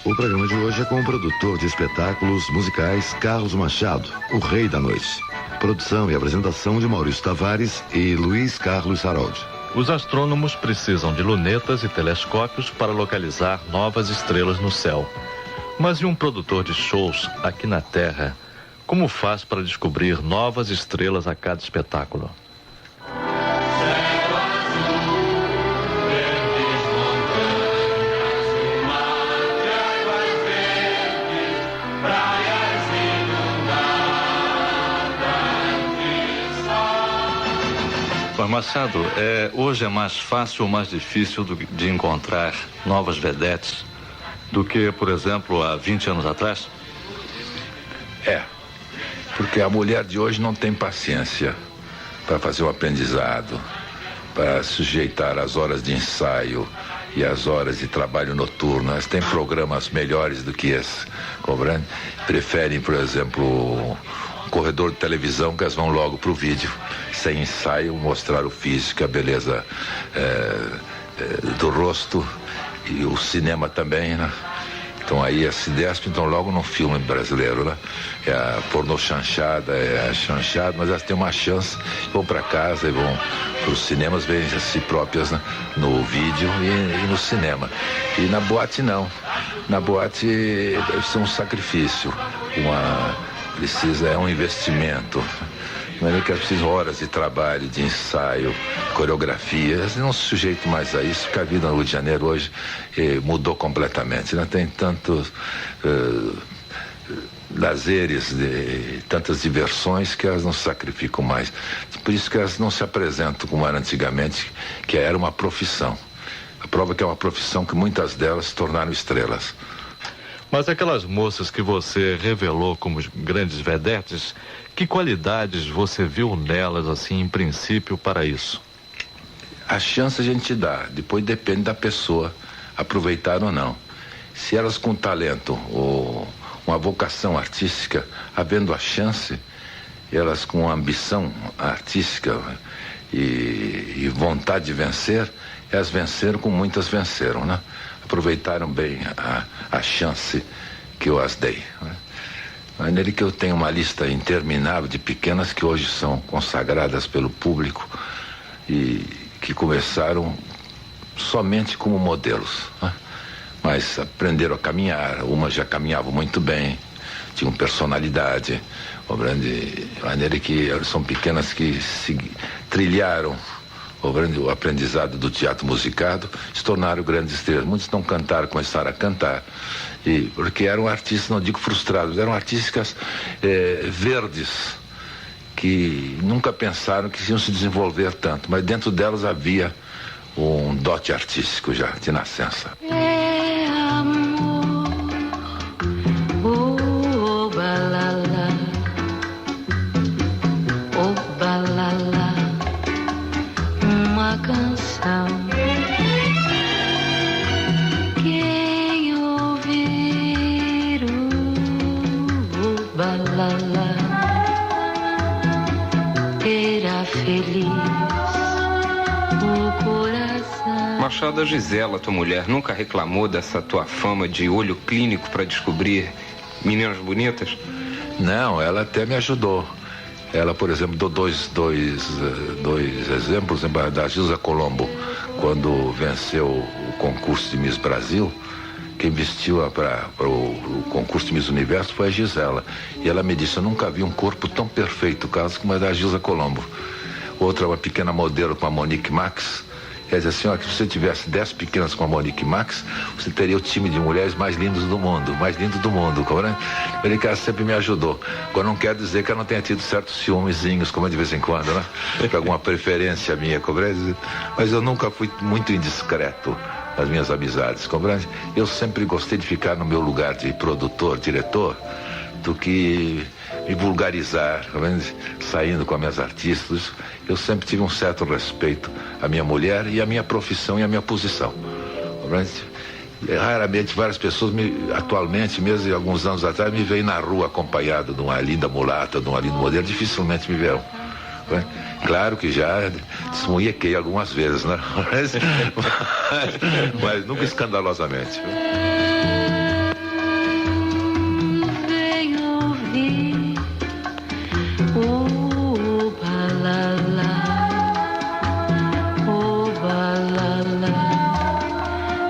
O programa de hoje é com o produtor de espetáculos musicais Carlos Machado, o rei da noite. Produção e apresentação de Maurício Tavares e Luiz Carlos Haroldi. Os astrônomos precisam de lunetas e telescópios para localizar novas estrelas no céu. Mas e um produtor de shows aqui na Terra? Como faz para descobrir novas estrelas a cada espetáculo? Mas Machado, hoje é mais fácil ou mais difícil de encontrar novas vedetes do que, por exemplo, há 20 anos atrás? Porque a mulher de hoje não tem paciência para fazer um aprendizado, para sujeitar as horas de ensaio e as horas de trabalho noturno. Elas têm programas melhores do que esse, cobrando. Preferem, por exemplo, um corredor de televisão que elas vão logo para o vídeo, sem ensaio, mostrar o físico, a beleza do rosto e o cinema também, né? Então aí a Cidesp, então logo no filme brasileiro, né? É a pornô chanchada, é a chanchada, mas elas têm uma chance, vão para casa e vão para os cinemas, veem a si próprias, né? No vídeo e no cinema. E na boate não. Na boate isso é um sacrifício, é um investimento. Mas é que elas precisam horas de trabalho, de ensaio, coreografias. Não se sujeitam mais a isso, porque a vida no Rio de Janeiro hoje mudou completamente. Não tem tantos lazeres, tantas diversões que elas não se sacrificam mais. Por isso que elas não se apresentam como era antigamente, que era uma profissão. A prova é que é uma profissão que muitas delas se tornaram estrelas. Mas aquelas moças que você revelou como grandes vedetes, que qualidades você viu nelas, assim, em princípio, para isso? A chance a gente dá, depois depende da pessoa aproveitar ou não. Se elas com talento ou uma vocação artística, havendo a chance, elas com ambição artística e vontade de vencer, elas venceram como muitas venceram, né? Aproveitaram bem a chance que eu as dei, né? De maneira que eu tenho uma lista interminável de pequenas que hoje são consagradas pelo público e que começaram somente como modelos, né? Mas aprenderam a caminhar, umas já caminhavam muito bem, tinham personalidade, de maneira que são pequenas que trilharam o aprendizado do teatro musicado, se tornaram grandes estrelas. Muitos não cantaram, começaram a cantar, porque eram artistas, não digo frustrados, eram artistas verdes, que nunca pensaram que iam se desenvolver tanto, mas dentro delas havia um dote artístico já, de nascença. Quem ouvir o balala terá feliz o coração. Machado, a Gisela, tua mulher, nunca reclamou dessa tua fama de olho clínico para descobrir meninas bonitas? Não, ela até me ajudou. Ela, por exemplo, dou dois exemplos, da Gilza Colombo, quando venceu o concurso de Miss Brasil, quem vestiu para o concurso de Miss Universo foi a Gisela. E ela me disse, eu nunca vi um corpo tão perfeito, caso como a da Gilza Colombo. Outra, uma pequena modelo com a Monique Max. Quer dizer assim, que se você tivesse 10 pequenas com a Monique Max, você teria o time de mulheres mais lindos do mundo, né? Ele que ela sempre me ajudou. Agora não quer dizer que ela não tenha tido certos ciúmezinhos, como de vez em quando, né? Por alguma preferência minha, compreende? Mas eu nunca fui muito indiscreto nas minhas amizades, compreende? Eu sempre gostei de ficar no meu lugar de produtor, diretor, do que me vulgarizar, saindo com as minhas artistas. Eu sempre tive um certo respeito à minha mulher e à minha profissão e à minha posição. Raramente várias pessoas, atualmente, mesmo alguns anos atrás, me veem na rua acompanhado de uma linda mulata, de uma linda modelo, dificilmente me verão. Claro que já desmunhequei algumas vezes, né? Mas nunca escandalosamente.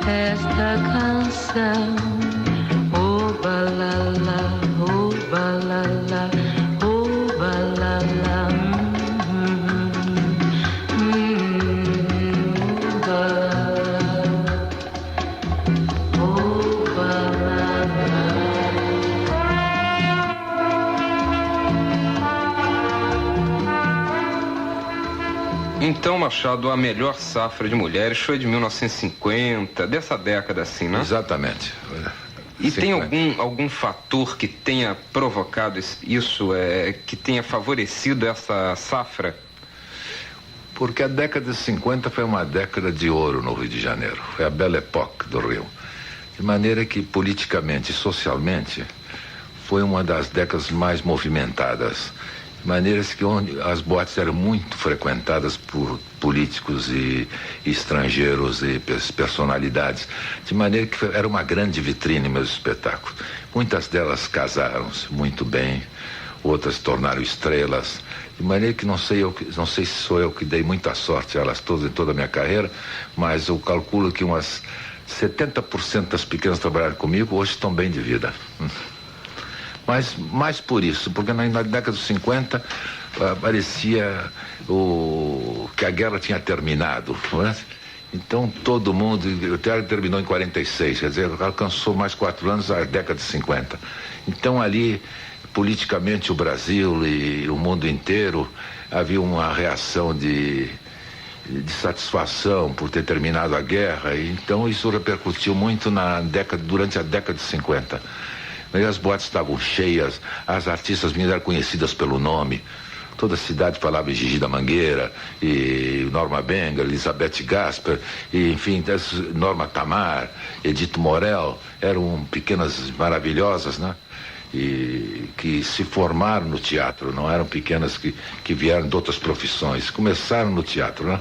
esta canção. Oh balala, oh balala, oh balala, balala, oh balala. Então, Machado, a melhor safra de mulheres foi de 1950, dessa década assim, né? Exatamente. E tem algum fator que tenha provocado isso, que tenha favorecido essa safra? Porque a década de 50 foi uma década de ouro no Rio de Janeiro. Foi a Belle Époque do Rio. De maneira que, politicamente e socialmente, foi uma das décadas mais movimentadas. De maneiras que as boates eram muito frequentadas por políticos e estrangeiros e personalidades. De maneira que era uma grande vitrine meus espetáculos. Muitas delas casaram-se muito bem, outras se tornaram estrelas. De maneira que não sei se sou eu que dei muita sorte a elas todas em toda a minha carreira, mas eu calculo que umas 70% das pequenas que trabalharam comigo hoje estão bem de vida. Mas mais por isso, porque na década dos 50 parecia que a guerra tinha terminado, não é? Então todo mundo, o teatro terminou em 46, quer dizer, alcançou mais 4 anos a década de 50. Então ali, politicamente, o Brasil e o mundo inteiro havia uma reação de satisfação por ter terminado a guerra, e então isso repercutiu muito durante a década de 50. As boates estavam cheias, as artistas minhas eram conhecidas pelo nome. Toda a cidade falava em Gigi da Mangueira, e Norma Benga, Elizabeth Gasper, e, enfim, Norma Tamar, Edith Morel, eram pequenas maravilhosas, né? E que se formaram no teatro, não eram pequenas que vieram de outras profissões, começaram no teatro, né?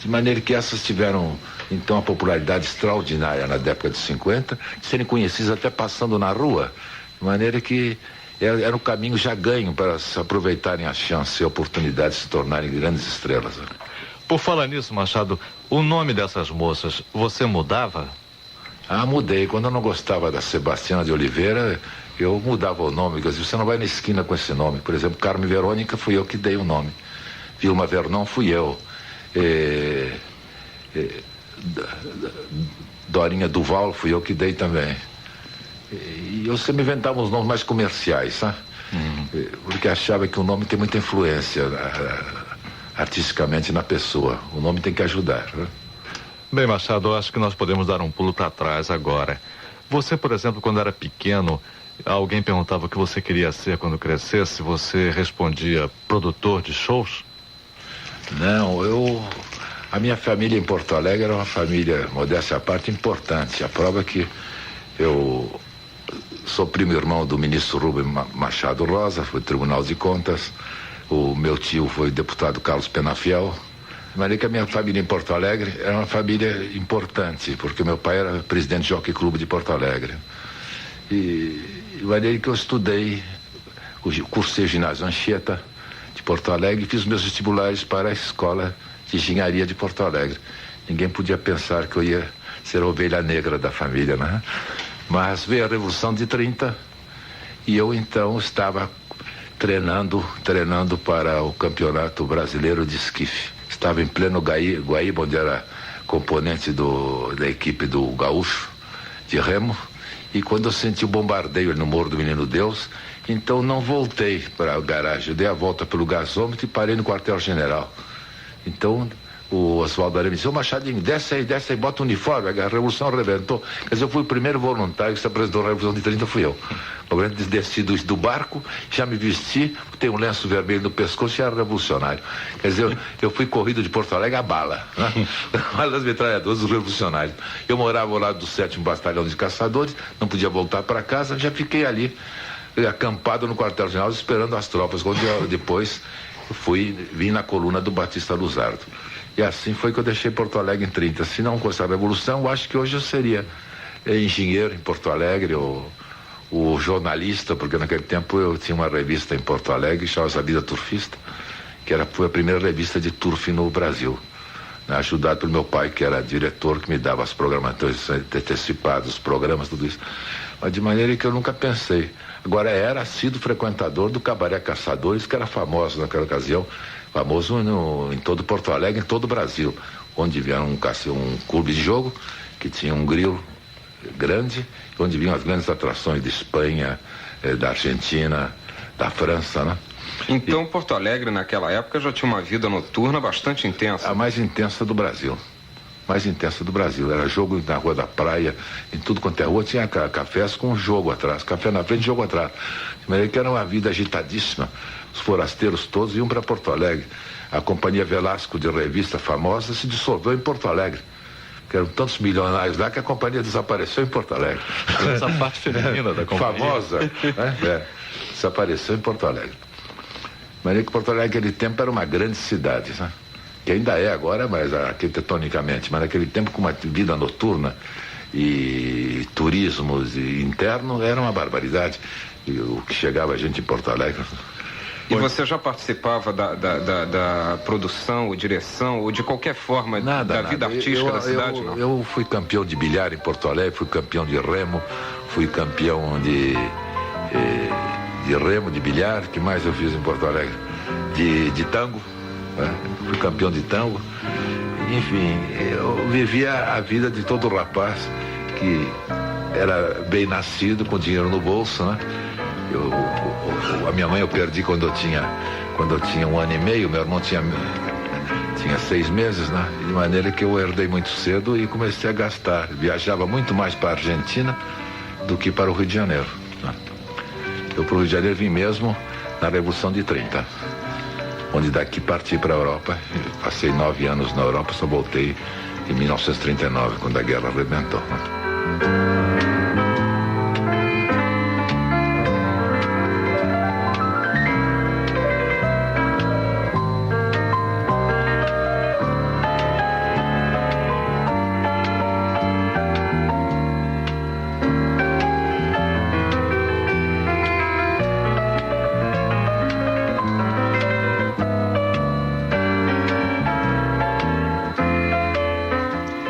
De maneira que essas tiveram, então, a popularidade extraordinária na década de 50, de serem conhecidas até passando na rua, de maneira que era um caminho já ganho para se aproveitarem a chance e a oportunidade de se tornarem grandes estrelas. Por falar nisso, Machado, o nome dessas moças, você mudava? Mudei. Quando eu não gostava da Sebastiana de Oliveira, eu mudava o nome. Quer dizer, você não vai na esquina com esse nome. Por exemplo, Carmen Verônica, fui eu que dei o nome. Vilma Vernon, fui eu. Dorinha Duval, fui eu que dei também. E eu sempre inventava uns nomes mais comerciais, sabe? Porque achava que o nome tem muita influência artisticamente na pessoa. O nome tem que ajudar, né? Bem, Machado, eu acho que nós podemos dar um pulo para trás agora. Você, por exemplo, quando era pequeno, alguém perguntava o que você queria ser quando crescesse, você respondia produtor de shows? Não, a minha família em Porto Alegre era uma família, modéstia à parte, importante. A prova é que eu sou primo irmão do ministro Rubem Machado Rosa, foi do Tribunal de Contas. O meu tio foi deputado Carlos Penafiel. De maneira que a minha família em Porto Alegre era uma família importante, porque meu pai era presidente do Jockey Clube de Porto Alegre. E de maneira que eu estudei, cursei o ginásio Anchieta de Porto Alegre e fiz meus vestibulares para a Escola de Engenharia de Porto Alegre. Ninguém podia pensar que eu ia ser a ovelha negra da família, né? Mas veio a Revolução de 30 e eu então estava treinando para o Campeonato Brasileiro de Esquife. Estava em pleno Guaíba, onde era componente da equipe do Gaúcho de remo, e quando eu senti o bombardeio no Morro do Menino Deus, então não voltei para a garagem, eu dei a volta pelo gasômetro e parei no quartel-general. Então o Oswaldo Arame disse: ô Machadinho, desce aí, bota o uniforme, a Revolução arrebentou. Quer dizer, eu fui o primeiro voluntário que se apresentou na Revolução de 30, fui eu. Eu desci do barco, já me vesti, tem um lenço vermelho no pescoço, já era revolucionário. Quer dizer, eu fui corrido de Porto Alegre a bala, né? Bala das metralhadoras dos revolucionários. Eu morava ao lado do 7º Batalhão de Caçadores, não podia voltar para casa, já fiquei ali, acampado no quartel-general, esperando as tropas. Quando eu, depois vim na coluna do Batista Luzardo. E assim foi que eu deixei Porto Alegre em 30. Se não fosse a Revolução, eu acho que hoje eu seria engenheiro em Porto Alegre, ou jornalista, porque naquele tempo eu tinha uma revista em Porto Alegre, chamava-se A Vida Turfista, que foi a primeira revista de turf no Brasil. né, ajudado pelo meu pai, que era diretor, que me dava as programações antecipadas, os programas, tudo isso. Mas de maneira que eu nunca pensei. Agora, era sido frequentador do Cabaré Caçadores, que era famoso naquela ocasião, famoso em todo Porto Alegre, em todo o Brasil, onde vinha um clube de jogo, que tinha um grilo grande, onde vinham as grandes atrações de Espanha, da Argentina, da França, né? Então, Porto Alegre, naquela época, já tinha uma vida noturna bastante intensa. A mais intensa do Brasil. Mais intensa do Brasil. Era jogo na Rua da Praia, em tudo quanto é rua, tinha cafés com jogo atrás. Café na frente, jogo atrás. De maneira que era uma vida agitadíssima. Os forasteiros todos iam para Porto Alegre. A Companhia Velasco, de revista famosa, se dissolveu em Porto Alegre. Que eram tantos milionários lá que a companhia desapareceu em Porto Alegre. Essa parte feminina da companhia. Famosa, né? Desapareceu em Porto Alegre. Mas que Porto Alegre naquele tempo era uma grande cidade, né? Que ainda é agora, mas arquitetonicamente, mas naquele tempo com uma vida noturna e turismo interno era uma barbaridade. E o que chegava a gente em Porto Alegre. E você já participava da produção ou direção ou de qualquer forma da vida artística da cidade? Não? Eu fui campeão de bilhar em Porto Alegre, fui campeão de remo, fui campeão de remo, de bilhar. Que mais eu fiz em Porto Alegre? De tango, né? Fui campeão de tango. Enfim, eu vivia a vida de todo rapaz que era bem nascido, com dinheiro no bolso, né? A minha mãe eu perdi quando eu tinha 1 ano e meio, meu irmão tinha 6 meses, né? De maneira que eu herdei muito cedo e comecei a gastar. Viajava muito mais para a Argentina do que para o Rio de Janeiro, né? Eu para o Rio de Janeiro vim mesmo na Revolução de 30, onde daqui parti para a Europa. Passei 9 anos na Europa, só voltei em 1939, quando a guerra arrebentou, né?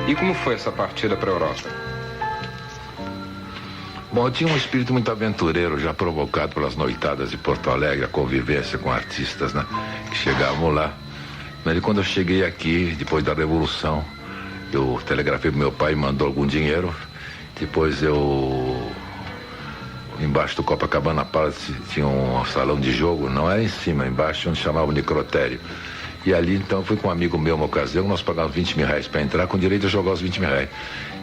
E como foi essa partida para a Europa? Bom, eu tinha um espírito muito aventureiro, já provocado pelas noitadas de Porto Alegre, a convivência com artistas, né, que chegavam lá. Mas quando eu cheguei aqui, depois da Revolução, eu telegrafei pro meu pai, mandou algum dinheiro. Depois embaixo do Copacabana Palace tinha um salão de jogo, não era em cima, embaixo, onde chamavam de necrotério. E ali então fui com um amigo meu uma ocasião, nós pagávamos 20 mil reais para entrar, com direito a jogar os 20 mil reais.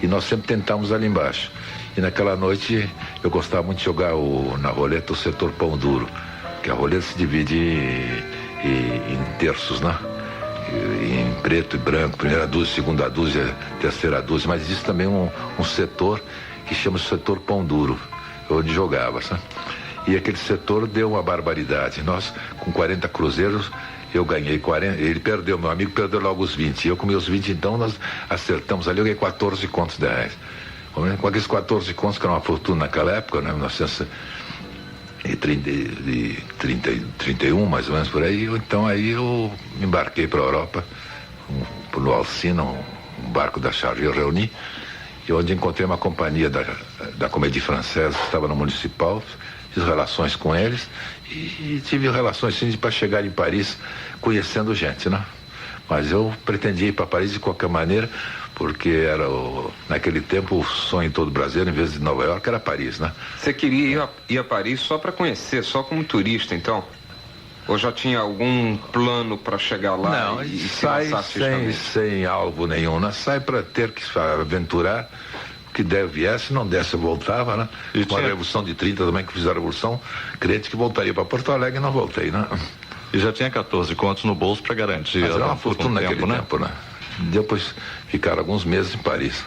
E nós sempre tentávamos ali embaixo. E naquela noite eu gostava muito de jogar na roleta o setor pão duro, que a roleta se divide em terços, né? Em preto e branco, primeira dúzia, segunda dúzia, terceira dúzia, mas existe também um setor que chama-se setor pão duro, onde jogava, sabe? E aquele setor deu uma barbaridade. Nós, com 40 cruzeiros, eu ganhei 40, ele perdeu, meu amigo perdeu logo os 20. Eu com meus 20, então, nós acertamos ali, eu ganhei 14 contos de reais. Com aqueles 14 contos, que era uma fortuna naquela época, né? 1931, mais ou menos por aí. Então, aí eu me embarquei para a Europa, no Alsina, um barco da Charles Reuni, e onde encontrei uma companhia da Comédie Française, que estava no Municipal. Fiz relações com eles e tive relações sim para chegar em Paris conhecendo gente, né? Mas eu pretendia ir para Paris de qualquer maneira, porque era naquele tempo o sonho de todo brasileiro, em vez de Nova York, era Paris, né? Você queria ir a Paris só para conhecer, só como turista, então? Ou já tinha algum plano para chegar lá? Não, e sai sem alvo nenhum, né? Sai para ter que se aventurar. Que viesse, não desse, eu voltava, né? E com a Revolução de 30 também, que fiz a Revolução, crente que voltaria para Porto Alegre e não voltei, né? E já tinha 14 contos no bolso para garantir. Mas era uma fortuna naquele tempo, né? Depois ficaram alguns meses em Paris.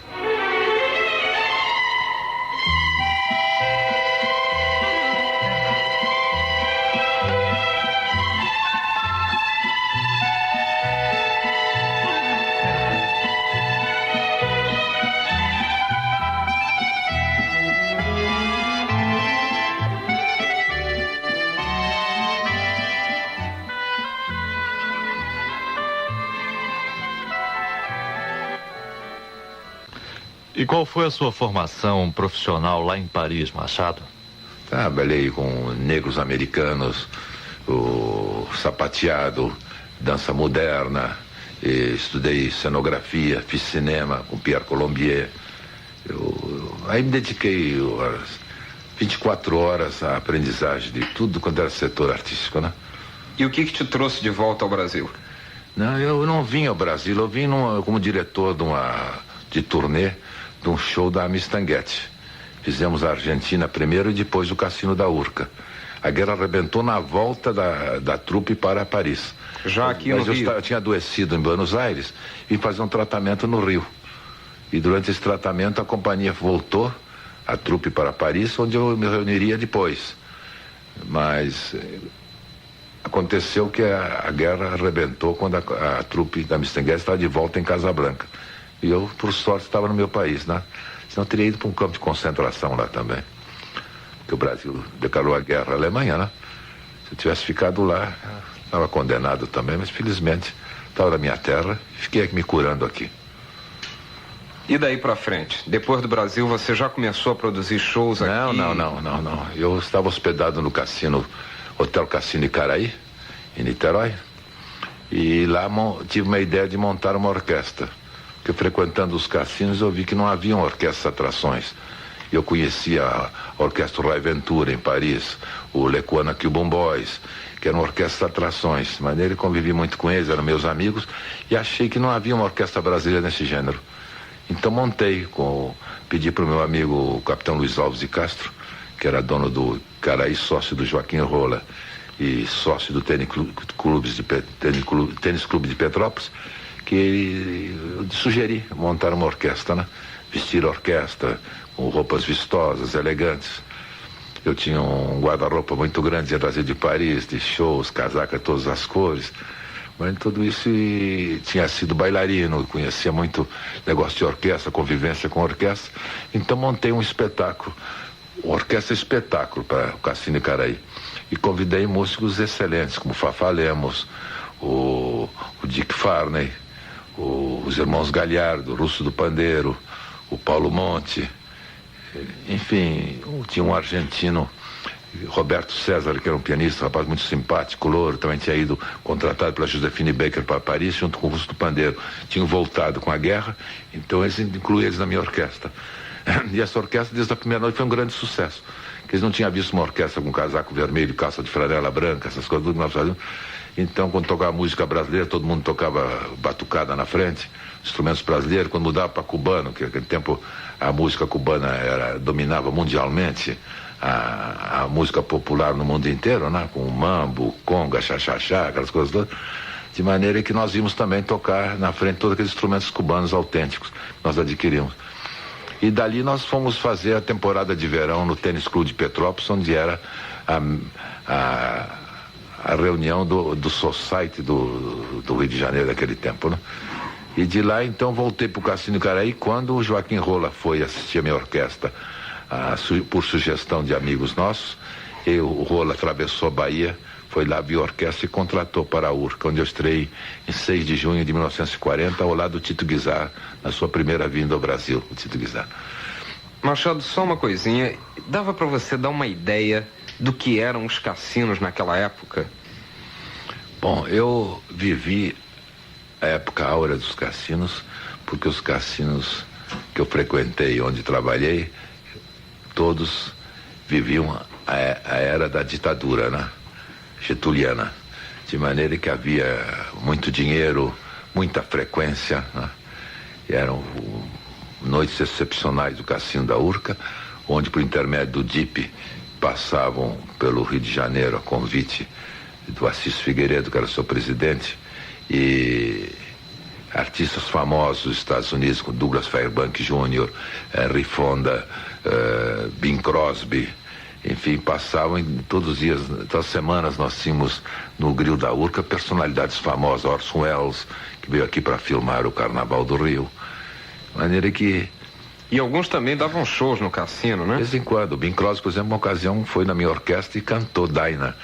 E qual foi a sua formação profissional lá em Paris, Machado? Trabalhei com negros americanos, o sapateado, dança moderna, estudei cenografia, fiz cinema com Pierre Colombier. Aí me dediquei 24 horas à aprendizagem de tudo quanto era setor artístico, né? E o que te trouxe de volta ao Brasil? Não, eu não vim ao Brasil, eu vim como diretor de turnê de um show da Mistanguete. Fizemos a Argentina primeiro e depois o Cassino da Urca. A guerra arrebentou na volta da trupe para Paris. Já aqui no Rio? Eu tinha adoecido em Buenos Aires e fazer um tratamento no Rio. E durante esse tratamento a companhia voltou, a trupe para Paris, onde eu me reuniria depois. Mas aconteceu que a guerra arrebentou quando a trupe da Mistanguete estava de volta em Casablanca. E eu, por sorte, estava no meu país, né? Senão eu teria ido para um campo de concentração lá também. Porque o Brasil declarou a guerra à Alemanha, né? Se eu tivesse ficado lá, estava condenado também, mas felizmente estava na minha terra e fiquei me curando aqui. E daí pra frente? Depois do Brasil, você já começou a produzir shows aqui? Não. Eu estava hospedado no cassino, Hotel Cassino Icaraí, em Niterói, e lá tive uma ideia de montar uma orquestra. Porque frequentando os cassinos eu vi que não haviam orquestras atrações. Eu conhecia a Orquestra Rai Ventura em Paris, o Lecuana Cuban Boys, que eram orquestras atrações. De maneira que convivi muito com eles, eram meus amigos, e achei que não havia uma orquestra brasileira nesse gênero. Então montei, pedi para o meu amigo o capitão Luiz Alves de Castro, que era dono do Icaraí, sócio do Joaquim Rola e sócio do Tênis Clube de Petrópolis, que eu sugeri montar uma orquestra, né? Vestir a orquestra com roupas vistosas, elegantes. Eu tinha um guarda-roupa muito grande, ia trazer de Paris, de shows, casaca de todas as cores. Mas tudo isso tinha sido bailarino, conhecia muito negócio de orquestra, convivência com orquestra. Então montei um espetáculo, orquestra espetáculo para o Cassino Icaraí. E convidei músicos excelentes, como Fafá Lemos, o Dick Farney, os irmãos Galhardo, o Russo do Pandeiro, o Paulo Monte. Enfim, tinha um argentino, Roberto César, que era um pianista, um rapaz muito simpático, louro, também tinha ido contratado pela Josephine Baker para Paris, junto com o Russo do Pandeiro. Tinham voltado com a guerra, então incluí eles na minha orquestra. E essa orquestra, desde a primeira noite, foi um grande sucesso. Porque eles não tinham visto uma orquestra com casaco vermelho, calça de flanela branca, essas coisas, tudo que nós fazíamos. Então, quando tocava música brasileira, todo mundo tocava batucada na frente, instrumentos brasileiros. Quando mudava para cubano, que naquele tempo a música cubana dominava mundialmente a música popular no mundo inteiro, né? Com o mambo, conga, xaxaxá, aquelas coisas todas. De maneira que nós íamos também tocar na frente todos aqueles instrumentos cubanos autênticos que nós adquirimos. E dali nós fomos fazer a temporada de verão no Tênis Clube de Petrópolis, onde era a reunião do Society do Rio de Janeiro daquele tempo, né? E de lá então voltei para o Cassino Icaraí quando o Joaquim Rola foi assistir a minha orquestra por sugestão de amigos nossos. E o Rola atravessou a Bahia, foi lá, viu a orquestra e contratou para a Urca, onde eu estrei em 6 de junho de 1940 ao lado do Tito Guizar, na sua primeira vinda ao Brasil, o Tito Guizar. Machado, só uma coisinha, dava para você dar uma ideia do que eram os cassinos naquela época? Bom, eu vivi a época áurea dos cassinos, porque os cassinos que eu frequentei, onde trabalhei, todos viviam a era da ditadura, né? Getuliana, de maneira que havia muito dinheiro, muita frequência, né? E eram noites excepcionais do Cassino da Urca, onde por intermédio do DIP passavam pelo Rio de Janeiro a convite do Assis Figueiredo, que era seu presidente, e artistas famosos dos Estados Unidos, como Douglas Fairbanks Jr., Henry Fonda, Bing Crosby, enfim, passavam todos os dias, todas as semanas nós tínhamos no Grill da Urca personalidades famosas, Orson Welles, que veio aqui para filmar o Carnaval do Rio, de maneira que... E alguns também davam shows no cassino, né? De vez em quando. O Bing Crosby, por exemplo, uma ocasião foi na minha orquestra e cantou Dinah,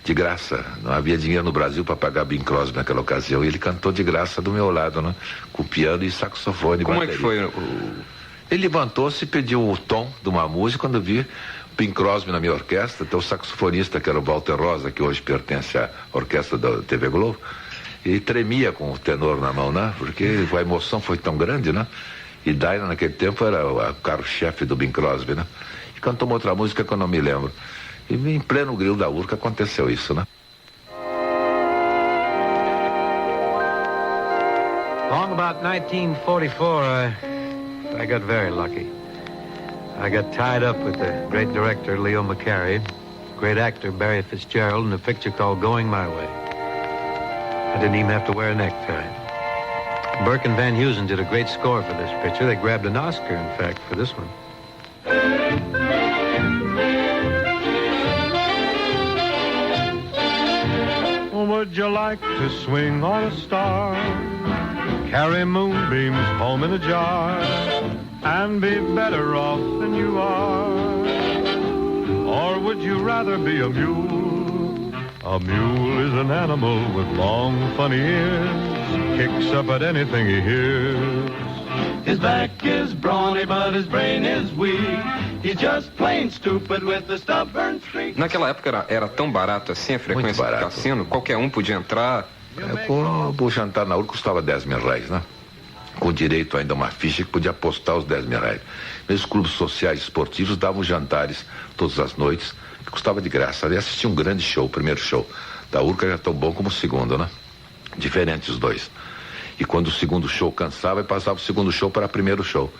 de graça. Não havia dinheiro no Brasil para pagar Bing Crosby naquela ocasião. E ele cantou de graça do meu lado, né? Com piano e saxofone. Como bateria. É que foi Ele levantou-se e pediu o tom de uma música. Quando eu vi Bing Crosby na minha orquestra, até o saxofonista, que era o Walter Rosa, que hoje pertence à orquestra da TV Globo, e tremia com o tenor na mão, né? Porque a emoção foi tão grande, né? E Dinah, naquele tempo, era o carro-chefe do Bing Crosby, né? E cantou uma outra música que eu não me lembro. E em pleno grilo da Urca aconteceu isso, né? Long about 1944, I got very lucky. I got tied up with the great director Leo McCarey, great actor Barry Fitzgerald, in a picture called Going My Way. I didn't even have to wear a necktie. Burke and Van Heusen did a great score for this picture. They grabbed an Oscar, in fact, for this one. Would you like to swing on a star? Carry moonbeams home in a jar and be better off than you are? Or would you rather be a mule? A mule is an animal with long, funny ears, kicks up at anything he hears. His back is brawny, but his brain is weak. He's just plain stupid with a stubborn streak. Naquela época era tão barato assim a frequência do cassino? Qualquer um podia entrar? O jantar na Urca custava 10 mil reais, né? Com direito ainda a uma ficha que podia apostar os 10 mil reais. Mesmo os clubes sociais esportivos davam jantares todas as noites, que custava de graça. Ali assistia um grande show, o primeiro show da Urca era tão bom como o segundo, né? Diferentes os dois. E quando o segundo show cansava, passava o segundo show para o primeiro show.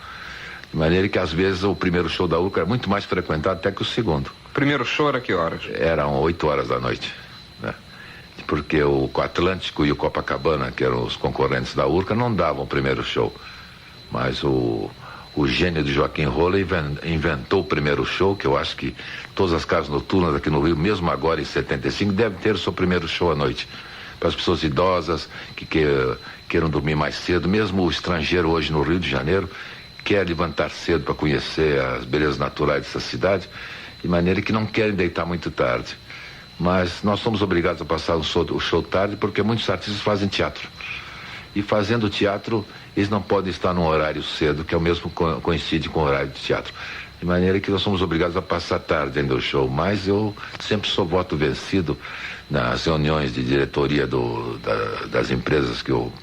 De maneira que às vezes o primeiro show da Urca era muito mais frequentado até que o segundo. O primeiro show era que horas? Eram 8 horas da noite, né? Porque o Atlântico e o Copacabana, que eram os concorrentes da Urca, não davam o primeiro show. Mas o gênio de Joaquim Roller inventou o primeiro show, que eu acho que todas as casas noturnas aqui no Rio, mesmo agora em 75, devem ter o seu primeiro show à noite. Para as pessoas idosas que queiram dormir mais cedo, mesmo o estrangeiro hoje no Rio de Janeiro quer levantar cedo para conhecer as belezas naturais dessa cidade, de maneira que não querem deitar muito tarde. Mas nós somos obrigados a passar o show tarde porque muitos artistas fazem teatro. E fazendo teatro, eles não podem estar num horário cedo, que é o mesmo coincide com o horário de teatro. De maneira que nós somos obrigados a passar tarde ainda o show. Mas eu sempre sou voto vencido nas reuniões de diretoria das empresas que eu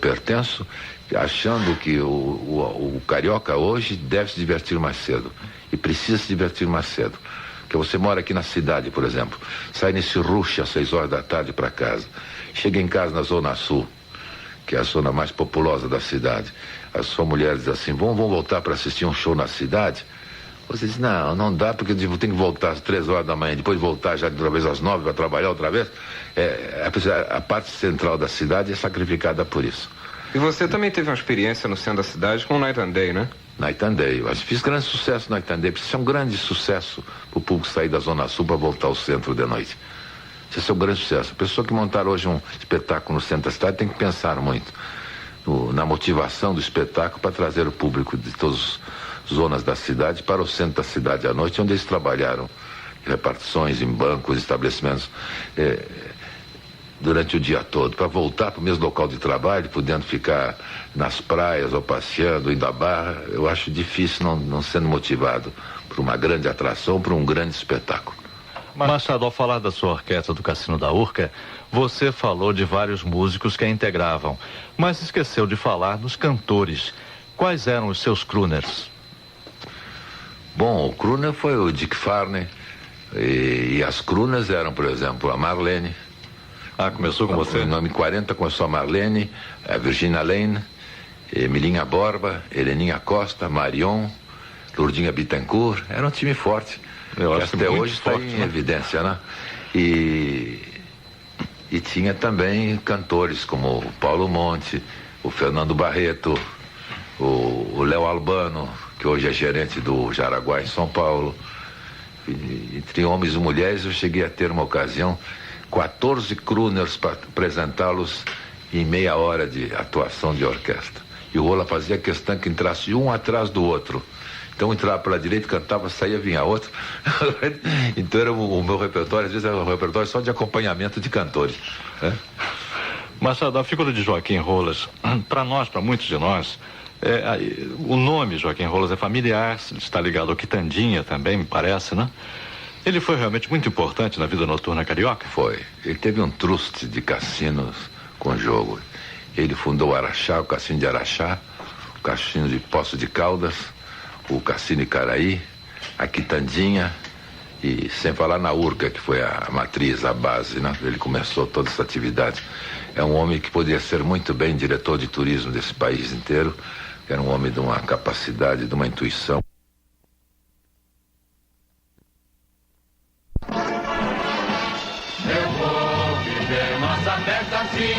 pertenço, achando que o carioca hoje deve se divertir mais cedo. E precisa se divertir mais cedo. Porque você mora aqui na cidade, por exemplo, sai nesse rush às 6 horas da tarde para casa, chega em casa na Zona Sul, que é a zona mais populosa da cidade, a sua mulher diz assim, vamos voltar para assistir um show na cidade? Você diz, não dá, porque eu tenho que voltar às 3 horas da manhã, depois voltar já de outra vez às 9 para trabalhar outra vez. A parte central da cidade é sacrificada por isso. E você também teve uma experiência no centro da cidade com o Night and Day, né? Night and Day, eu fiz grande sucesso no Night and Day, porque isso é um grande sucesso para o público sair da Zona Sul para voltar ao centro de noite. Isso é um grande sucesso. A pessoa que montar hoje um espetáculo no centro da cidade tem que pensar muito na motivação do espetáculo para trazer o público de todas as zonas da cidade para o centro da cidade à noite, onde eles trabalharam em repartições, em bancos, estabelecimentos, durante o dia todo, para voltar para o mesmo local de trabalho, podendo ficar nas praias ou passeando, indo à barra. Eu acho difícil não sendo motivado por uma grande atração, por um grande espetáculo. Machado, ao falar da sua orquestra do Cassino da Urca, você falou de vários músicos que a integravam, mas esqueceu de falar dos cantores. Quais eram os seus crooners? Bom, o crooner foi o Dick Farney, e as crooners eram, por exemplo, a Marlene. Ah, começou com você? Em nome 40 começou a Marlene, a Virginia Lane, Emilinha Borba, Heleninha Costa, Marion, Lourdinha Bittencourt. Era um time forte. Eu acho que até hoje está em evidência, né? E tinha também cantores como o Paulo Monte, o Fernando Barreto, o Léo Albano, que hoje é gerente do Jaraguá em São Paulo. E, entre homens e mulheres, eu cheguei a ter uma ocasião 14 crooners para apresentá-los em meia hora de atuação de orquestra. E o Rola fazia questão que entrasse um atrás do outro. Então entrava pela direita, cantava, saía, vinha outro. Então era o meu repertório, às vezes era um repertório só de acompanhamento de cantores. Machado, a figura de Joaquim Rolas, para muitos de nós, O nome Joaquim Rolos é familiar, está ligado ao Quitandinha também, me parece, né? Ele foi realmente muito importante na vida noturna carioca? Foi. Ele teve um truste de cassinos com jogo. Ele fundou o Araxá, o Cassino de Araxá, o Cassino de Poço de Caldas, o Cassino Icaraí, a Quitandinha, e sem falar na Urca, que foi a matriz, a base, né? Ele começou toda essa atividade. É um homem que poderia ser muito bem diretor de turismo desse país inteiro. Era um homem de uma capacidade, de uma intuição. Eu vou viver nossa festa assim,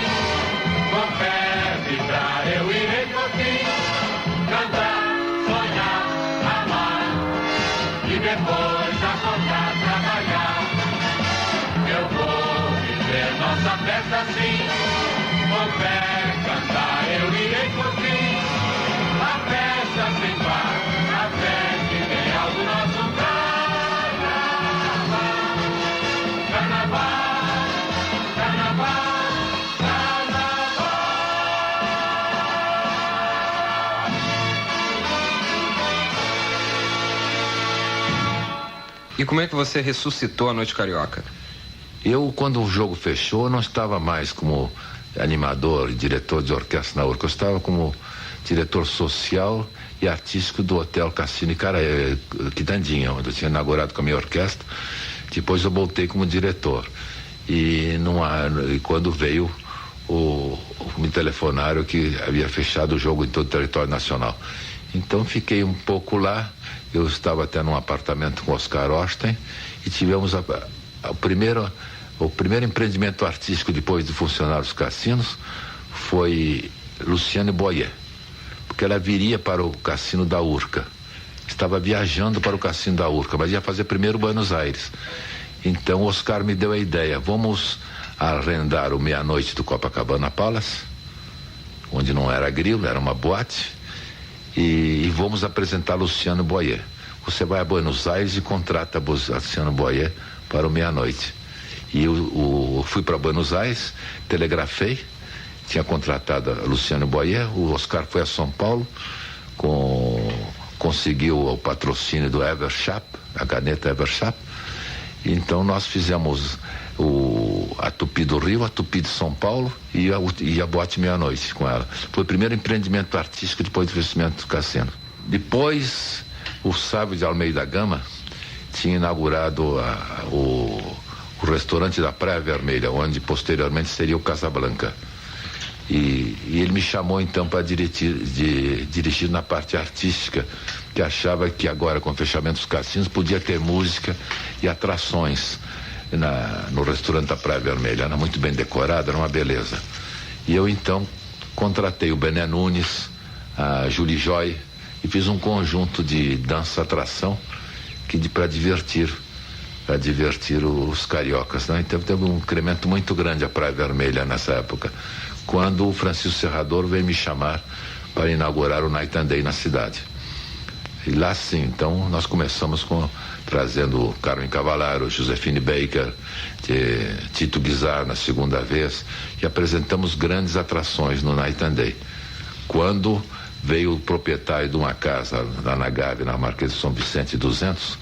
com fé, vibrar, eu irei por fim, cantar, sonhar, amar, e depois acordar, trabalhar. Eu vou viver nossa festa assim, com fé, cantar, eu irei por fim, a festa sem par, a festa ideal do nosso carnaval, carnaval, carnaval, carnaval. E como é que você ressuscitou a Noite Carioca? Eu, quando o jogo fechou, eu não estava mais como animador e diretor de orquestra na Urca. Eu estava como diretor social e artístico do Hotel Cassino Quitandinha, onde eu tinha inaugurado com a minha orquestra. Depois eu voltei como diretor. E quando veio me telefonaram que havia fechado o jogo em todo o território nacional. Então fiquei um pouco lá. Eu estava até num apartamento com Oscar Osten e tivemos o primeiro empreendimento artístico depois de funcionar os cassinos foi Luciane Boyer, porque ela viria para o Cassino da Urca. Estava viajando para o Cassino da Urca, mas ia fazer primeiro Buenos Aires. Então Oscar me deu a ideia: vamos arrendar o Meia-Noite do Copacabana Palace, onde não era grilo, era uma boate, e vamos apresentar Luciano Boyer. Você vai a Buenos Aires e contrata Luciano Boyer para o Meia-Noite. E eu fui para Buenos Aires, telegrafei, tinha contratado a Luciano Boyer. O Oscar foi a São Paulo, conseguiu o patrocínio do Eversharp, a caneta Eversharp. Então nós fizemos a Tupi do Rio, a Tupi de São Paulo e a Boate Meia-Noite com ela. Foi o primeiro empreendimento artístico depois do investimento do cassino. Depois, o Sábio de Almeida Gama tinha inaugurado o restaurante da Praia Vermelha, onde posteriormente seria o Casablanca. E ele me chamou então para dirigir na parte artística, que achava que agora, com o fechamento dos cassinos, podia ter música e atrações no restaurante da Praia Vermelha. Era muito bem decorado, era uma beleza. E eu então contratei o Bené Nunes, a Julie Joy, e fiz um conjunto de dança-atração para divertir os cariocas, né? Então teve um incremento muito grande a Praia Vermelha nessa época, quando o Francisco Serrador veio me chamar para inaugurar o Night and Day na cidade. E lá sim, então nós começamos trazendo Carmen Cavallaro, Josefine Baker, Tito Guizar na segunda vez, e apresentamos grandes atrações no Night and Day. Quando veio o proprietário de uma casa lá na Gávea, na Marquês de São Vicente 200,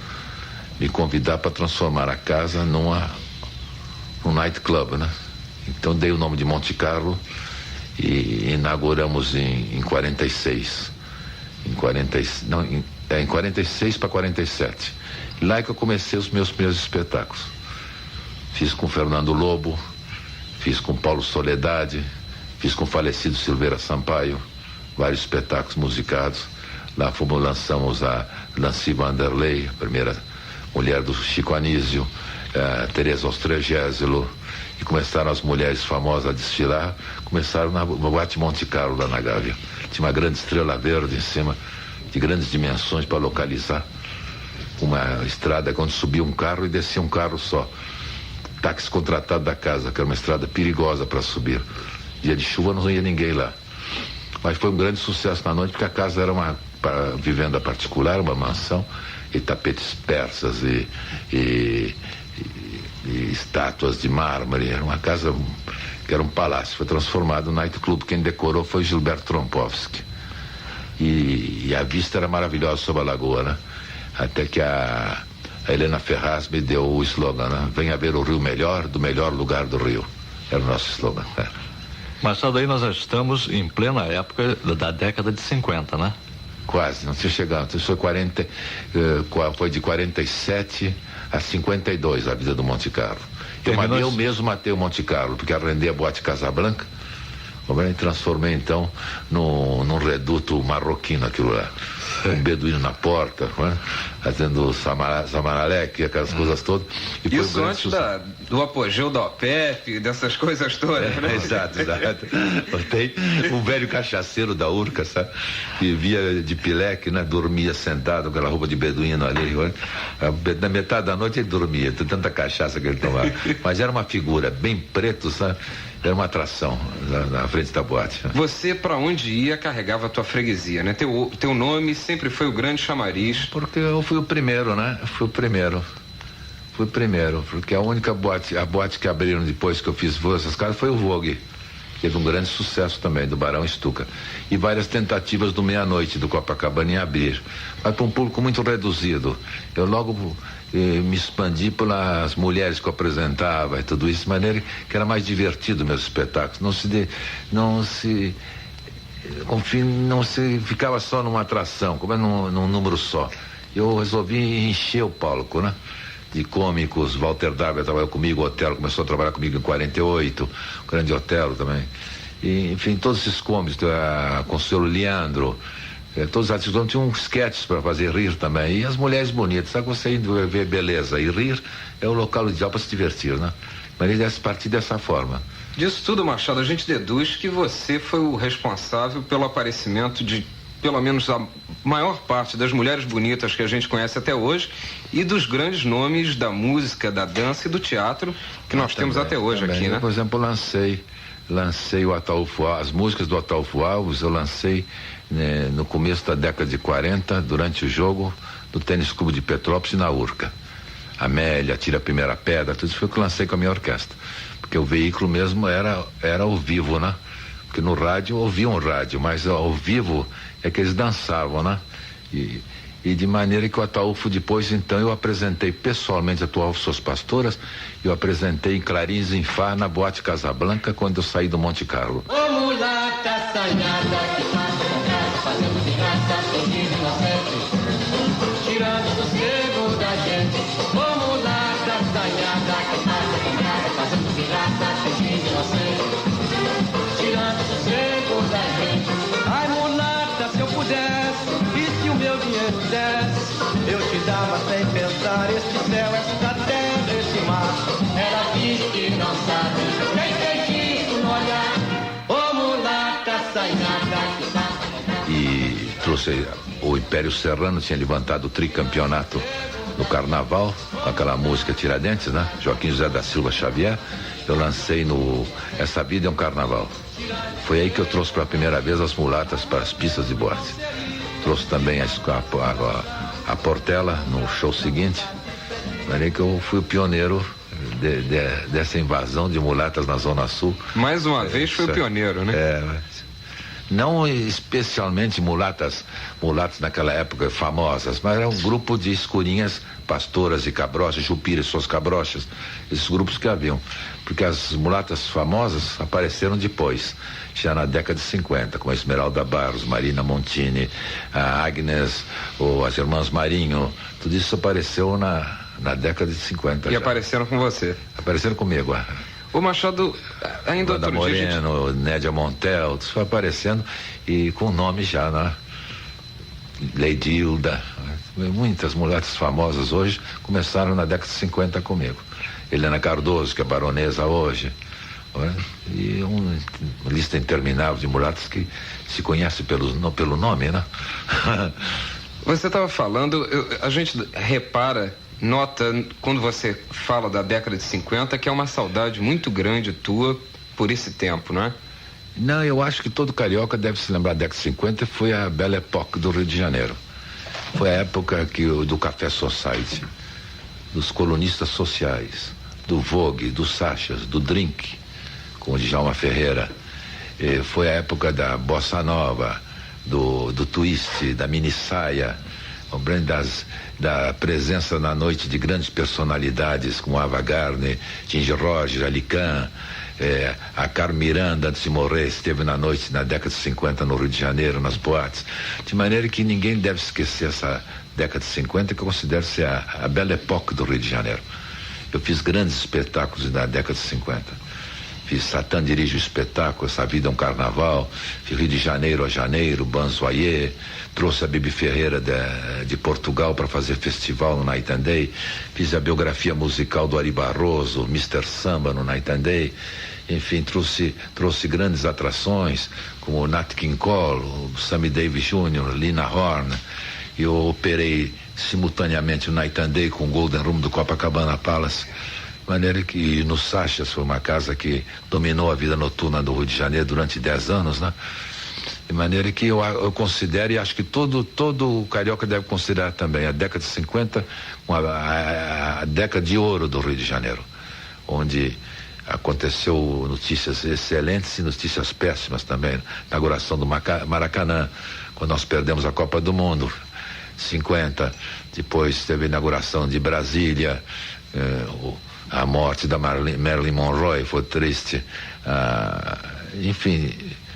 me convidar para transformar a casa num nightclub, né? Então dei o nome de Monte Carlo e inauguramos em 46. Em 46 para 47. Lá é que eu comecei os meus primeiros espetáculos. Fiz com Fernando Lobo, fiz com Paulo Soledade, fiz com o falecido Silveira Sampaio, vários espetáculos musicados. Lá lançamos a Nancy Vanderlei, a primeira mulher do Chico Anísio, Teresa Austrégésilo, e começaram as mulheres famosas a desfilar. Começaram na Boate Monte Carlo, lá na Gávea. Tinha uma grande estrela verde em cima, de grandes dimensões, para localizar uma estrada onde subia um carro e descia um carro só. Táxi contratado da casa, que era uma estrada perigosa para subir. Dia de chuva não ia ninguém lá. Mas foi um grande sucesso na noite, porque a casa era uma vivenda particular, uma mansão, e tapetes persas e estátuas de mármore. Era uma casa que era um palácio. Foi transformado no nightclub. Quem decorou foi Gilberto Trompovski. e a vista era maravilhosa sobre a lagoa, né? Até que a Helena Ferraz me deu o slogan, né? Venha ver o Rio melhor, do melhor lugar do Rio. Era o nosso slogan. Machado, aí nós já estamos em plena época da década de 50, né? Quase, não tinha chegado. Isso foi de 47 a 52 a vida do Monte Carlo. Eu mesmo matei o Monte Carlo, porque arrendei a Boate Casablanca, e transformei então num reduto marroquino aquilo lá. Um beduíno na porta, né? Fazendo samaraleque, aquelas coisas todas. E isso antes do apogeu da OPEP, dessas coisas todas, né? Exato. Tem um velho cachaceiro da Urca, sabe? Que via de pileque, né? Dormia sentado com aquela roupa de beduíno ali. Né? Na metade da noite ele dormia, tanta cachaça que ele tomava. Mas era uma figura bem preto, sabe? Era uma atração na frente da boate. Você, para onde ia, carregava a tua freguesia, né? Teu nome sempre foi o grande chamariz. Porque eu fui o primeiro, né? Fui o primeiro, porque a única boate que abriram depois que eu fiz essas casas foi o Vogue. Teve um grande sucesso também, do Barão Stuka. E várias tentativas do Meia-Noite, do Copacabana, em abrir. Mas para um público muito reduzido. Eu logo me expandi pelas mulheres que eu apresentava e tudo isso, de maneira que era mais divertido meus espetáculos. Não se ficava só numa atração, como é num número só. Eu resolvi encher o palco, né? De cômicos. Walter Darby trabalhou comigo, o Otelo começou a trabalhar comigo em 48, o grande Otelo também. E, enfim, todos esses cômicos, com o senhor Leandro, todos os artistas tinham sketches para fazer rir também. E as mulheres bonitas, sabe, você indo ver beleza e rir é o local ideal para se divertir, né? Mas ele deve partir dessa forma. Disso tudo, Machado, a gente deduz que você foi o responsável pelo aparecimento de pelo menos a maior parte das mulheres bonitas que a gente conhece até hoje e dos grandes nomes da música, da dança e do teatro que nós temos até hoje aqui, né? Por exemplo, lancei o Ataúfo Alves, as músicas do Ataúfo Alves eu lancei no começo da década de 40, durante o jogo do Tênis Clube de Petrópolis e na Urca. Amélia, Tira a Primeira Pedra, tudo isso foi o que eu lancei com a minha orquestra. Porque o veículo mesmo era ao vivo, né? Porque no rádio ouviam o rádio, mas ao vivo é que eles dançavam, né? E de maneira que o Ataúfo depois, então, eu apresentei pessoalmente a Ataúfo Suas Pastoras, eu apresentei em Clarins em Fá, na Boate Casablanca, quando eu saí do Monte Carlo. Ô mulata assanhada, que passa com casa, fazendo de graça, fingindo inocente, tirando o sossego da gente. Ô mulata assanhada, que passa com casa, fazendo de graça, fingindo inocente, tirando o sossego da gente. Ai mulata, se eu pudesse, e se o meu dinheiro desse, eu te dava sem pensar, este céu, esta terra, este mar. Era bicho que não sabe, nem feitiço no olhar. Ô mulata assanhada, que passa com casa. E trouxe o Império Serrano, tinha levantado o tricampeonato no Carnaval, com aquela música Tiradentes, né? Joaquim José da Silva Xavier. Eu lancei no Essa Vida é um Carnaval. Foi aí que eu trouxe pela primeira vez as mulatas para as pistas de boate. Trouxe também a Portela no show seguinte. Aí que eu fui o pioneiro dessa invasão de mulatas na Zona Sul. Mais uma vez foi o pioneiro, né? Não especialmente mulatas naquela época famosas, mas era um grupo de escurinhas, pastoras e cabrochas, Jupira e suas cabrochas, esses grupos que haviam, porque as mulatas famosas apareceram depois, já na década de 50, como a Esmeralda Barros, Marina Montini, a Agnes, ou as Irmãs Marinho, tudo isso apareceu na década de 50. E já apareceram com você? Apareceram comigo, Ô Machado, ainda outro dia Moreno, Nédia Montel, isso foi aparecendo e com nome já, né? Lady Hilda, muitas mulheres famosas hoje começaram na década de 50 comigo. Helena Cardoso, que é baronesa hoje, e uma lista interminável de mulatas que se conhece pelo nome, né? Você estava falando, a gente repara, nota, quando você fala da década de 50, que é uma saudade muito grande tua por esse tempo, não é? Não, eu acho que todo carioca deve se lembrar da década de 50, foi a Belle Époque do Rio de Janeiro. Foi a época do Café Society, dos colunistas sociais, do Vogue, do Sachas, do Drink, com o Djalma Ferreira. Foi a época da Bossa Nova, do twist, da mini saia, da presença na noite de grandes personalidades como Ava Gardner, Ginger Rogers, Ali Khan, a Carmen Miranda, antes de morrer, esteve na noite na década de 50 no Rio de Janeiro, nas boates, de maneira que ninguém deve esquecer essa década de 50, que eu considero ser a belle époque do Rio de Janeiro. Eu fiz grandes espetáculos na década de 50. Fiz Satã Dirige o Espetáculo, Essa Vida é um Carnaval, fiz Rio de Janeiro a Janeiro, Banzoyer, trouxe a Bibi Ferreira de Portugal para fazer festival no Night and Day, fiz a biografia musical do Ari Barroso, Mr. Samba no Night and Day, enfim, trouxe grandes atrações, como o Nat King Cole, o Sammy Davis Jr., Lina Horne. Eu operei simultaneamente o Night and Day com o Golden Room do Copacabana Palace, de maneira que no Sachas foi uma casa que dominou a vida noturna do Rio de Janeiro durante 10 anos, né? De maneira que eu considero, e acho que todo carioca deve considerar também, a década de 50 a década de ouro do Rio de Janeiro, onde aconteceu notícias excelentes e notícias péssimas também. Inauguração do Maracanã, quando nós perdemos a Copa do Mundo, 50, depois teve a inauguração de Brasília, a morte da Marilyn Monroe foi triste, enfim,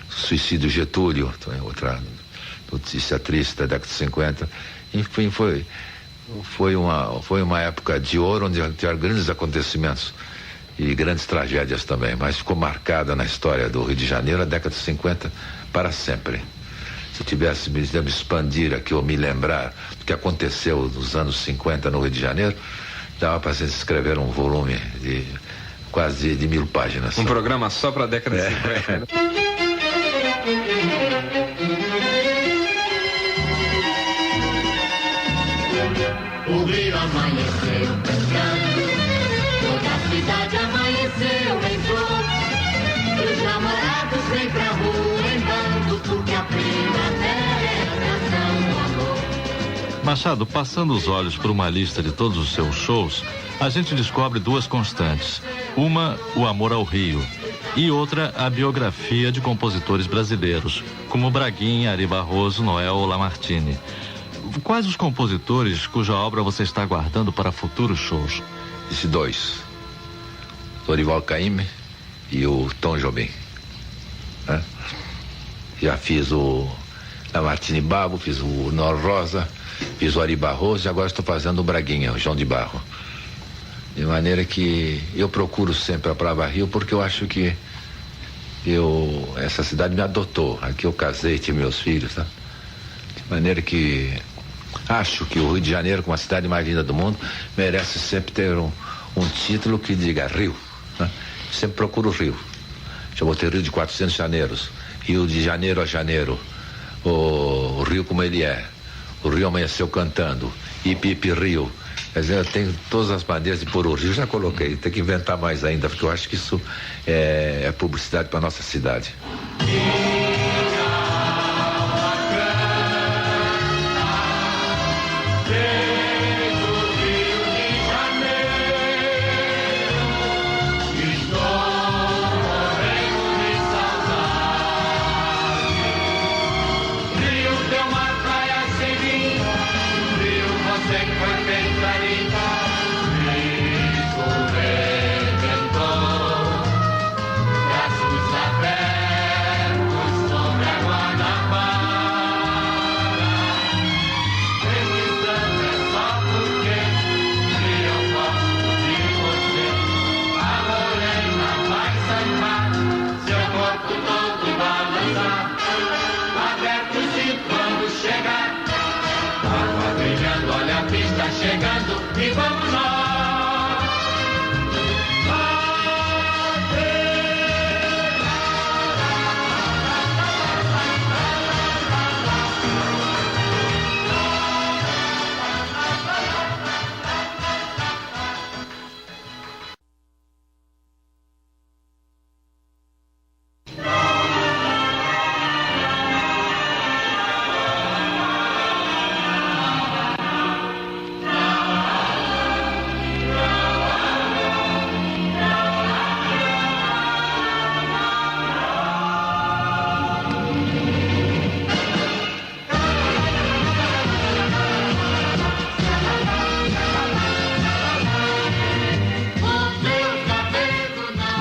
suicídio Getúlio, outra notícia triste da década de 50, enfim, foi uma época de ouro onde tiveram grandes acontecimentos e grandes tragédias também, mas ficou marcada na história do Rio de Janeiro a década de 50 para sempre. Se eu tivesse me expandir aqui ou me lembrar do que aconteceu nos anos 50 no Rio de Janeiro, dava para se escrever um volume de quase de 1000 páginas. Um programa só para a década de 50. O Rio amanheceu cantando, toda a cidade amanheceu em flor. E os namorados vêm pra rua em bando, porque a primavera é a estação do amor. Machado, passando os olhos por uma lista de todos os seus shows, a gente descobre duas constantes. Uma, o amor ao Rio, e outra, a biografia de compositores brasileiros, como Braguinha, Ari Barroso, Noel ou Lamartine. Quais os compositores cuja obra você está guardando para futuros shows? Esses dois, Dorival Caymmi e o Tom Jobim, né? Já fiz o Lamartine Babo, fiz o Nor Rosa, fiz o Ari Barroso e agora estou fazendo o Braguinha, o João de Barro. De maneira que eu procuro sempre a Palavra Rio, porque eu acho que essa cidade me adotou. Aqui eu casei, tive meus filhos, tá? De maneira que acho que o Rio de Janeiro, como a cidade mais linda do mundo, merece sempre ter um título que diga Rio, né? Sempre procuro o Rio. Já botei Rio de 400 Janeiros, Rio de Janeiro a Janeiro, o Rio como ele é, o Rio amanheceu cantando, Ipi Ipi Rio. Quer dizer, eu tenho todas as maneiras de pôr o Rio, já coloquei, tem que inventar mais ainda, porque eu acho que isso é publicidade para nossa cidade. Chegando e vamos nós.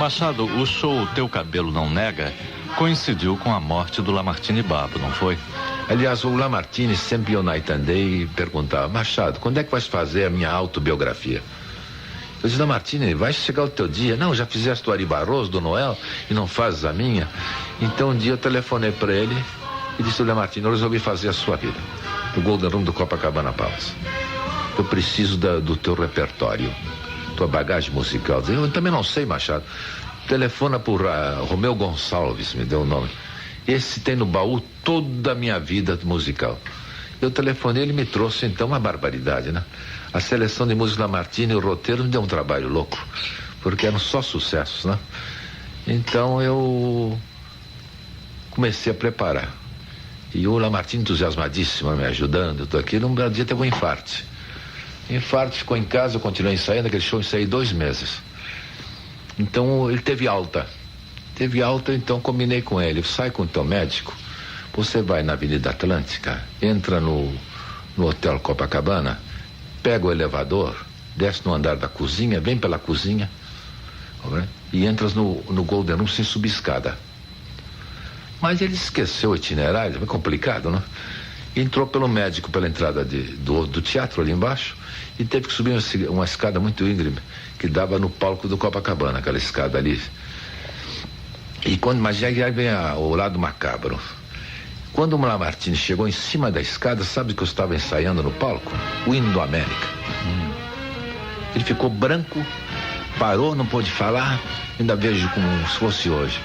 Machado, o show Teu Cabelo Não Nega coincidiu com a morte do Lamartine Babo, não foi? Aliás, o Lamartine sempre ia ao Night and Day e perguntava: Machado, quando é que vais fazer a minha autobiografia? Eu disse: Lamartine, vai chegar o teu dia. Não, já fizeste o Ari Barroso, do Noel, e não fazes a minha. Então um dia eu telefonei para ele e disse: Lamartine, eu resolvi fazer a sua vida, no Golden Room do Copacabana Palace. Eu preciso do teu repertório, tua bagagem musical. Eu também não sei, Machado. Telefona por Romeu Gonçalves, me deu o nome. Esse tem no baú toda a minha vida musical. Eu telefonei, ele me trouxe então uma barbaridade, né? A seleção de música Lamartine e o roteiro me deu um trabalho louco, porque eram só sucessos, né? Então eu comecei a preparar. E o Lamartine entusiasmadíssimo, me ajudando, tudo aquilo. Um belo dia teve um infarte. Infarto, ficou em casa, eu continuei ensaiando, aquele show ensaiei 2 meses. Então ele teve alta, então combinei com ele: sai com o teu médico, você vai na Avenida Atlântica, entra no Hotel Copacabana, pega o elevador, desce no andar da cozinha, vem pela cozinha, e entras no Golden Room sem subir escada. Mas ele esqueceu o itinerário, é complicado, né? Entrou pelo médico pela entrada do teatro ali embaixo e teve que subir uma escada muito íngreme que dava no palco do Copacabana, aquela escada ali. Mas já vem o lado macabro. Quando o Lamartine chegou em cima da escada, sabe que eu estava ensaiando no palco? O hino do América. Ele ficou branco, parou, não pôde falar, ainda vejo como se fosse hoje.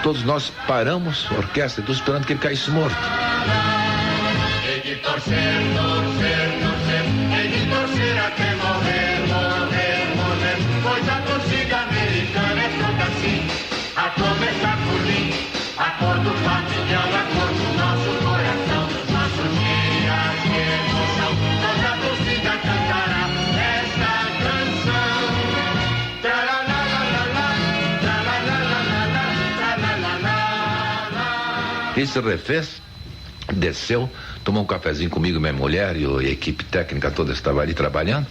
Todos nós paramos, a orquestra, estou esperando que ele caísse morto. De torcer, torcer, torcer, e de torcer até morrer, morrer, morrer, pois a torcida americana é toda assim, a começar por mim, a cor do pavilhão, a cor do nosso coração, dos nossos dias de emoção, toda a torcida cantará esta canção. Ele se refez, desceu, tomou um cafezinho comigo, minha mulher e a equipe técnica toda estava ali trabalhando.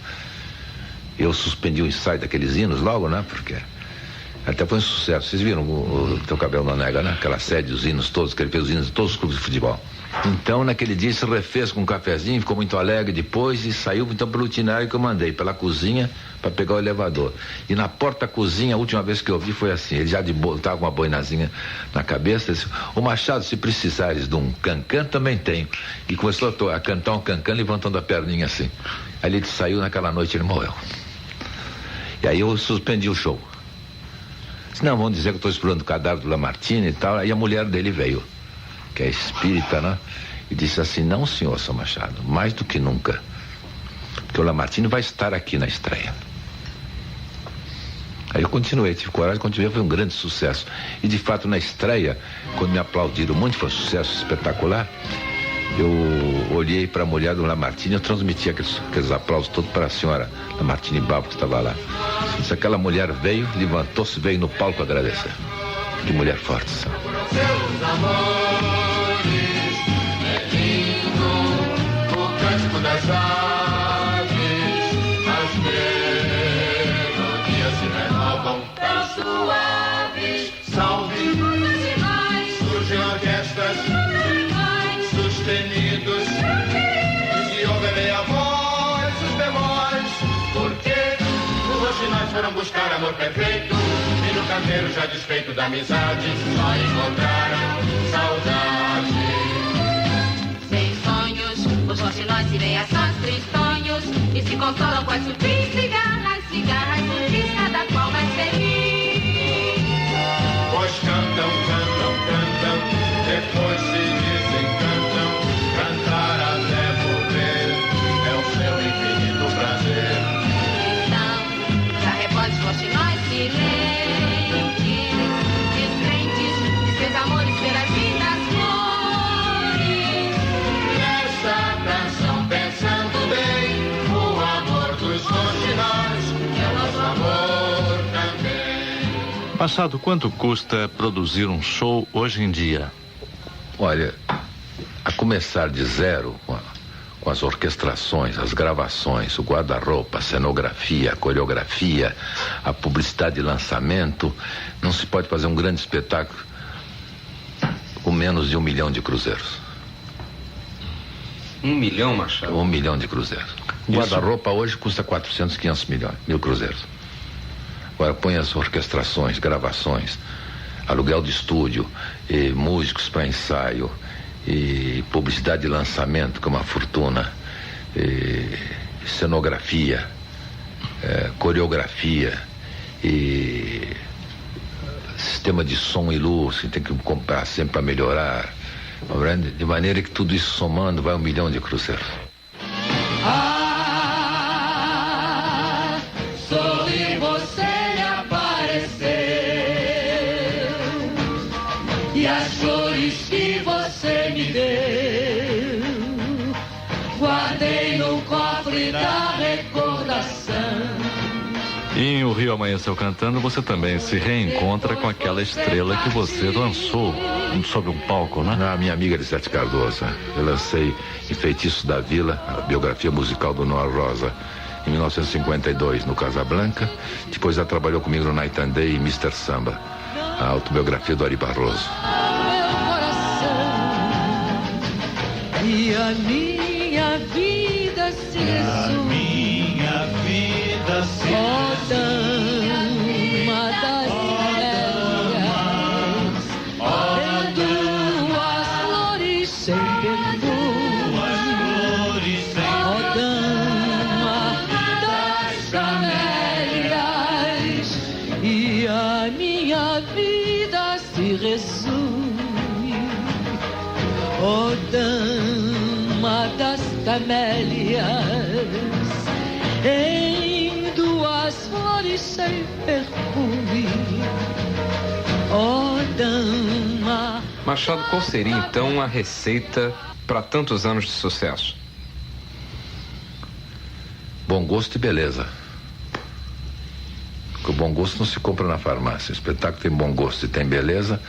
Eu suspendi o ensaio daqueles hinos logo, né? Porque até foi um sucesso. Vocês viram o Teu Cabelo Não Nega, né? Aquela sede, os hinos todos, que ele fez os hinos de todos os clubes de futebol. Então, naquele dia, se refez com um cafezinho, ficou muito alegre depois e saiu então pelo itinerário que eu mandei, pela cozinha, para pegar o elevador. E na porta da cozinha, a última vez que eu vi foi assim, ele já estava com uma boinazinha na cabeça, disse: ô Machado, se precisares de um cancan, também tenho. E começou a cantar um cancan, levantando a perninha assim. Aí ele saiu, naquela noite ele morreu. E aí eu suspendi o show. Disse: não, vão dizer que eu estou explorando o cadáver do Lamartine e tal. Aí a mulher dele veio, que é espírita, né? E disse assim: não, senhor São Machado, mais do que nunca, porque o Lamartine vai estar aqui na estreia. Aí eu continuei, tive coragem, continuei, foi um grande sucesso. E de fato, na estreia, quando me aplaudiram muito, foi um sucesso espetacular, eu olhei para a mulher do Lamartine, eu transmiti aqueles aplausos todos para a senhora Lamartine Babo, que estava lá. Disse: aquela mulher veio, levantou-se, veio no palco agradecer. Que mulher forte, sabe? Seus amores, é lindo o cântico das aves, as melodias se renovam tão suaves. Salve, surgem orquestras sustenidos, e se ouve a voz, os bemóis, porque hoje nós foram buscar amor perfeito. No canteiro já desfeito da amizade, só encontraram saudade. Sem sonhos, os roxinóis se veem a sós tristonhos e se consolam com as sutis cigarras, cigarras sutis, cada qual mais feliz. Pois cantam, cantam, cantam, depois se desencantam, cantar até morrer é o seu infinito prazer. Então, já repõe os roxinóis silêncio. Amores pelas vidas flores. Nessa canção pensando bem, o amor dos roxinóis é o nosso amor também. Machado, quanto custa produzir um show hoje em dia? Olha, a começar de zero, com as orquestrações, as gravações, o guarda-roupa, a cenografia, a coreografia, a publicidade de lançamento, não se pode fazer um grande espetáculo com menos de 1 milhão de cruzeiros. 1 milhão, Machado? 1 milhão de cruzeiros. O guarda-roupa hoje custa 400, 500 mil cruzeiros. Agora põe as orquestrações, gravações, aluguel de estúdio, e músicos para ensaio, e publicidade de lançamento, que é uma fortuna, e cenografia, coreografia, e sistema de som e luz, que tem que comprar sempre para melhorar, de maneira que tudo isso somando vai 1 milhão de cruzeiros. Sorri, você me apareceu, e as flores que você me deu, guardei no cofre da recordação. E em O Rio Amanheceu Cantando, você também se reencontra com aquela estrela que você lançou sobre um palco, né? A minha amiga Elisete Cardoso. Eu lancei em Feitiço da Vila, a biografia musical do Noel Rosa, em 1952, no Casablanca. Depois ela trabalhou comigo no Night and Day e Mr. Samba, a autobiografia do Ari Barroso. E a minha vida se resume, ó dama das velhas, vendo as flores sem perfume, ó dama das camélias, e a minha vida se resume, ó dama das camélias, em duas flores sem perfume, ó dama. Machado, qual seria então a receita para tantos anos de sucesso? Bom gosto e beleza. Porque o bom gosto não se compra na farmácia. O espetáculo tem bom gosto e tem beleza,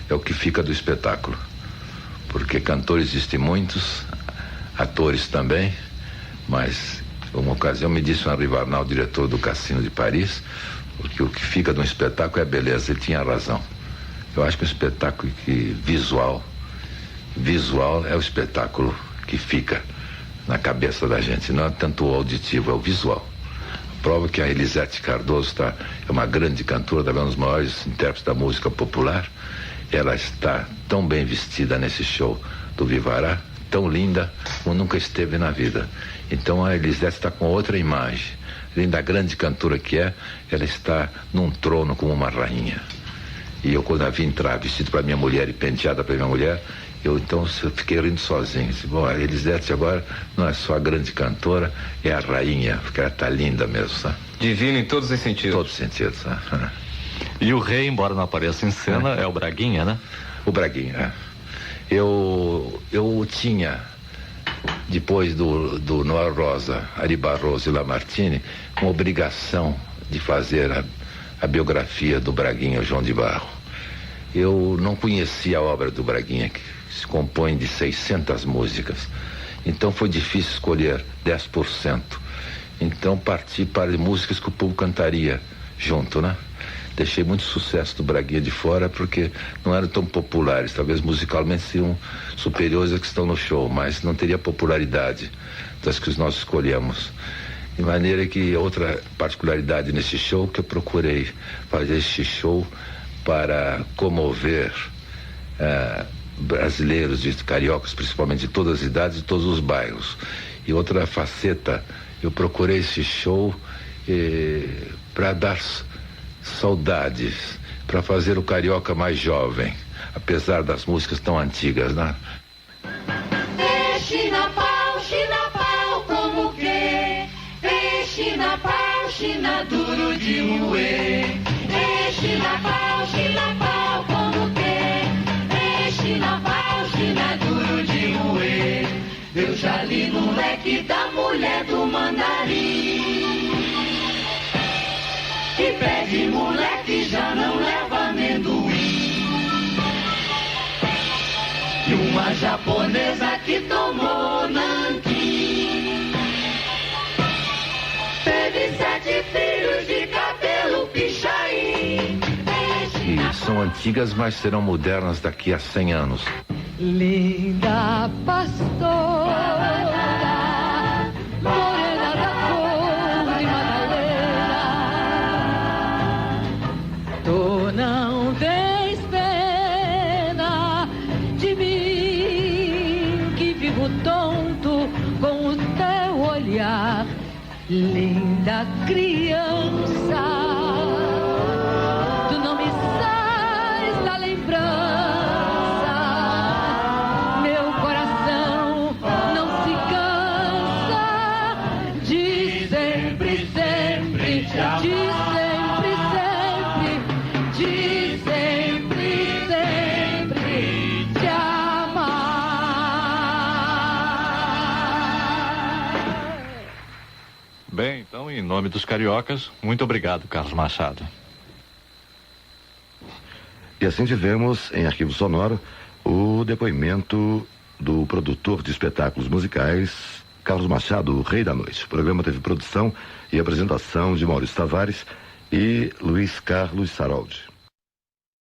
é o que fica do espetáculo. Porque cantores existem muitos, atores também, mas uma ocasião me disse o Henri Varnal, diretor do Cassino de Paris, que o que fica de um espetáculo é a beleza. Ele tinha razão. Eu acho que o espetáculo visual é o espetáculo que fica na cabeça da gente, não é tanto o auditivo, é o visual. Prova que a Elisete Cardoso é uma grande cantora, também um dos maiores intérpretes da música popular. Ela está tão bem vestida nesse show do Vivará, tão linda como nunca esteve na vida. Então a Elisete está com outra imagem. Além da grande cantora que é, ela está num trono como uma rainha. E eu, quando a vi entrar vestido para minha mulher e penteada para minha mulher, eu fiquei rindo sozinho. Disse, bom, a Elisete agora não é só a grande cantora, é a rainha, porque ela está linda mesmo, sabe? Divina em todos os sentidos. Todos os sentidos, sabe? E o rei, embora não apareça em cena, é o Braguinha, né? O Braguinha, é. Eu tinha, depois do Noel Rosa, Ari Barroso e Lamartine, uma obrigação de fazer a biografia do Braguinha, João de Barro. Eu não conhecia a obra do Braguinha, que se compõe de 600 músicas. Então foi difícil escolher 10%. Então parti para músicas que o povo cantaria junto, né? Deixei muito sucesso do Braguinha de fora porque não eram tão populares. Talvez musicalmente seriam superiores às que estão no show, mas não teria popularidade das que nós escolhemos. De maneira que outra particularidade nesse show, que eu procurei fazer este show para comover brasileiros e cariocas, principalmente de todas as idades e todos os bairros. E outra faceta, eu procurei esse show para dar saudades, para fazer o carioca mais jovem, apesar das músicas tão antigas, né? China pau, como que? China pau, China duro de roer. China pau, como que? China pau, China duro de roer. Eu já li no leque da mulher do mandarim. Que pé de moleque já não leva amendoim. E uma japonesa que tomou nanquim. antigas, mas serão modernas daqui a 100 anos. Linda pastora, morena da cor de Madalena, tu não tens pena de mim, que vivo tonto com o teu olhar. Linda criança, tu não me sais da lembrança, meu coração não se cansa de sempre, sempre, de sempre, sempre, de sempre, sempre te amar. Bem, então, em nome dos cariocas, muito obrigado, Carlos Machado. E assim tivemos, em arquivo sonoro, o depoimento do produtor de espetáculos musicais, Carlos Machado, o Rei da Noite. O programa teve produção e apresentação de Maurício Tavares e Luiz Carlos Saroldi.